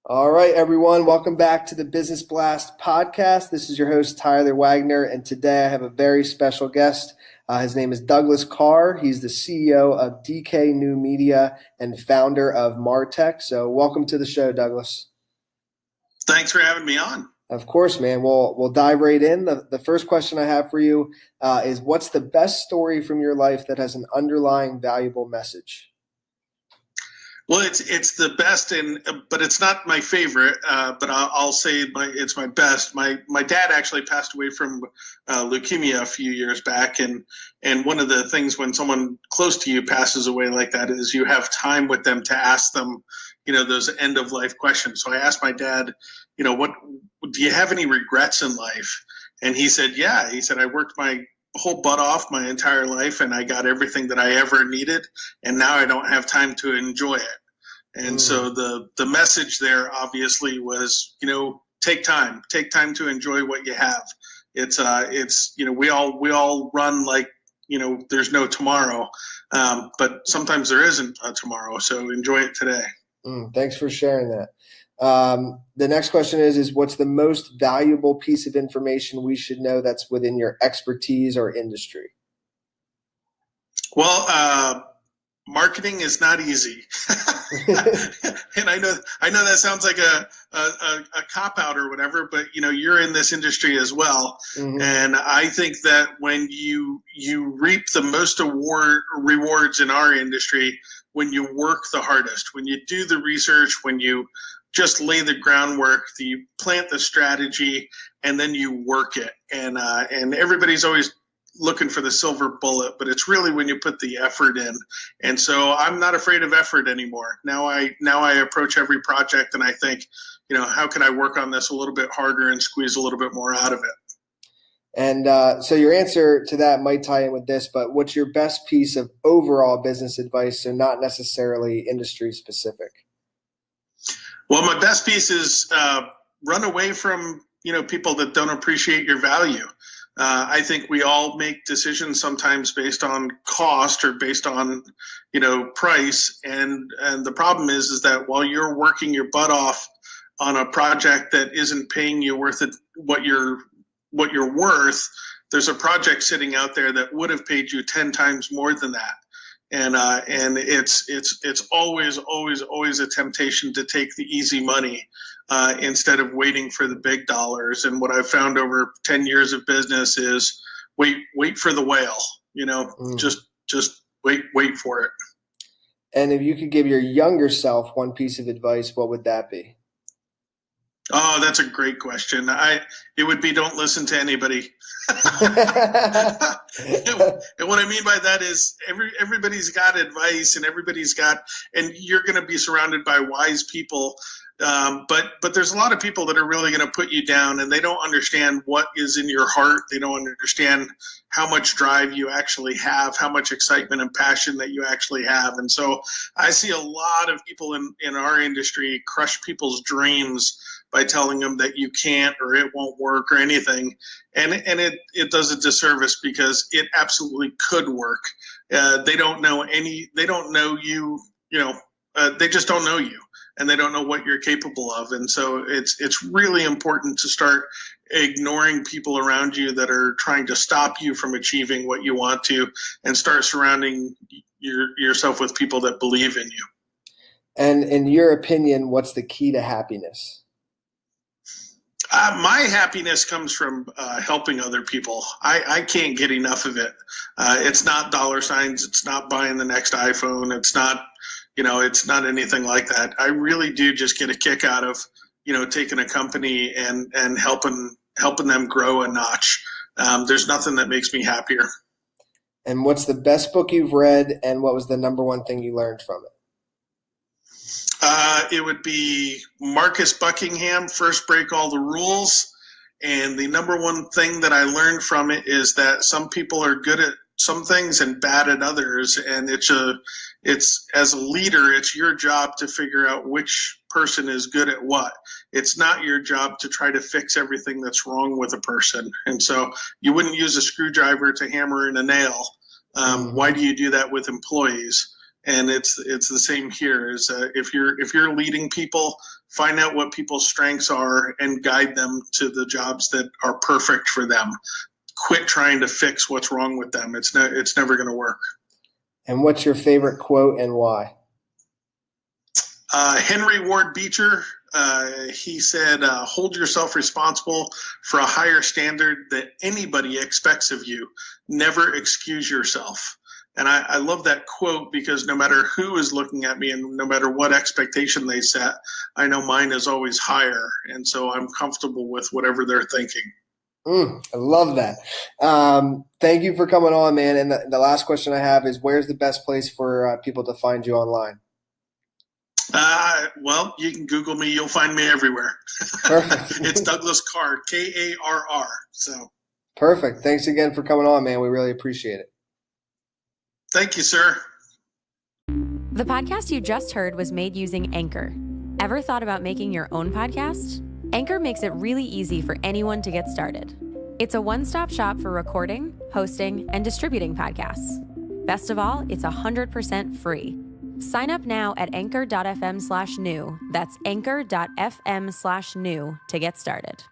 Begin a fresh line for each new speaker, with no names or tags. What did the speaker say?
All right, everyone. Welcome back to the Business Blast podcast. This is your host, Tyler Wagner, and today I have a very special guest. His name is Douglas Karr. He's the CEO of DK New Media and founder of Martech. So welcome to the show, Douglas.
Thanks for having me on.
Of course, man. We'll dive right in. The first question I have for you is, what's the best story from your life that has an underlying valuable message?
Well, it's the best, but it's not my favorite. But I'll say it's my best. My dad actually passed away from leukemia a few years back, and one of the things when someone close to you passes away like that is you have time with them to ask them, those end of life questions. So I asked my dad, what do you have any regrets in life? And he said, yeah. He said, I worked my whole butt off my entire life and I got everything that I ever needed, and now I don't have time to enjoy it. And so the message there obviously was, take time to enjoy what you have. It's we all run like, there's no tomorrow, but sometimes there isn't a tomorrow, so enjoy it today.
Thanks for sharing that. The next question is what's the most valuable piece of information we should know that's within your expertise or industry?
Well, marketing is not easy. And I know that sounds like a cop out or whatever, but you're in this industry as well. Mm-hmm. And I think that when you reap the most rewards in our industry, when you work the hardest, when you do the research, when you just lay the groundwork, you plant the strategy, and then you work it. And everybody's always looking for the silver bullet, but it's really when you put the effort in. And so I'm not afraid of effort anymore. Now I approach every project and I think, how can I work on this a little bit harder and squeeze a little bit more out of it?
And so your answer to that might tie in with this, but what's your best piece of overall business advice, so not necessarily industry specific?
Well, my best piece is run away from people that don't appreciate your value. I think we all make decisions sometimes based on cost or based on price, and the problem is that while you're working your butt off on a project that isn't paying you worth it, what you're worth, there's a project sitting out there that would have paid you 10 times more than that. And it's always a temptation to take the easy money instead of waiting for the big dollars. And what I've found over 10 years of business is wait for the whale. Just wait for it.
And if you could give your younger self one piece of advice, what would that be?
Oh, that's a great question. It would be, don't listen to anybody. And what I mean by that is everybody's got advice and and you're going to be surrounded by wise people. But there's a lot of people that are really going to put you down, and they don't understand what is in your heart. They don't understand how much drive you actually have, how much excitement and passion that you actually have. And so I see a lot of people in our industry crush people's dreams by telling them that you can't or it won't work or anything. And it does a disservice because it absolutely could work. They don't know you, they just don't know you, and they don't know what you're capable of. And so it's really important to start ignoring people around you that are trying to stop you from achieving what you want to, and start surrounding yourself with people that believe in you.
And in your opinion, what's the key to happiness?
My happiness comes from helping other people. I can't get enough of it. It's not dollar signs. It's not buying the next iPhone. It's not, it's not anything like that. I really do just get a kick out of, taking a company and helping them grow a notch. There's nothing that makes me happier.
And what's the best book you've read, and what was the number one thing you learned from it?
It would be Marcus Buckingham, First Break All the Rules. And the number one thing that I learned from it is that some people are good at some things and bad at others. And it's as a leader, it's your job to figure out which person is good at what. It's not your job to try to fix everything that's wrong with a person. And so you wouldn't use a screwdriver to hammer in a nail. Why do you do that with employees? And it's the same here. Is if you're leading people, find out what people's strengths are and guide them to the jobs that are perfect for them. Quit trying to fix what's wrong with them. It's never going to work.
And what's your favorite quote and why?
Henry Ward Beecher, he said, hold yourself responsible for a higher standard that anybody expects of you. Never excuse yourself. And I love that quote because no matter who is looking at me and no matter what expectation they set, I know mine is always higher. And so I'm comfortable with whatever they're thinking.
I love that. Thank you for coming on, man. And the last question I have is, where's the best place for people to find you online?
Well, you can Google me. You'll find me everywhere.
Perfect.
It's Douglas Karr, Karr. So
perfect. Thanks again for coming on, man. We really appreciate it.
Thank you, sir.
The podcast you just heard was made using Anchor. Ever thought about making your own podcast? Anchor makes it really easy for anyone to get started. It's a one-stop shop for recording, hosting, and distributing podcasts. Best of all, it's 100% free. Sign up now at anchor.fm/new. That's anchor.fm/new to get started.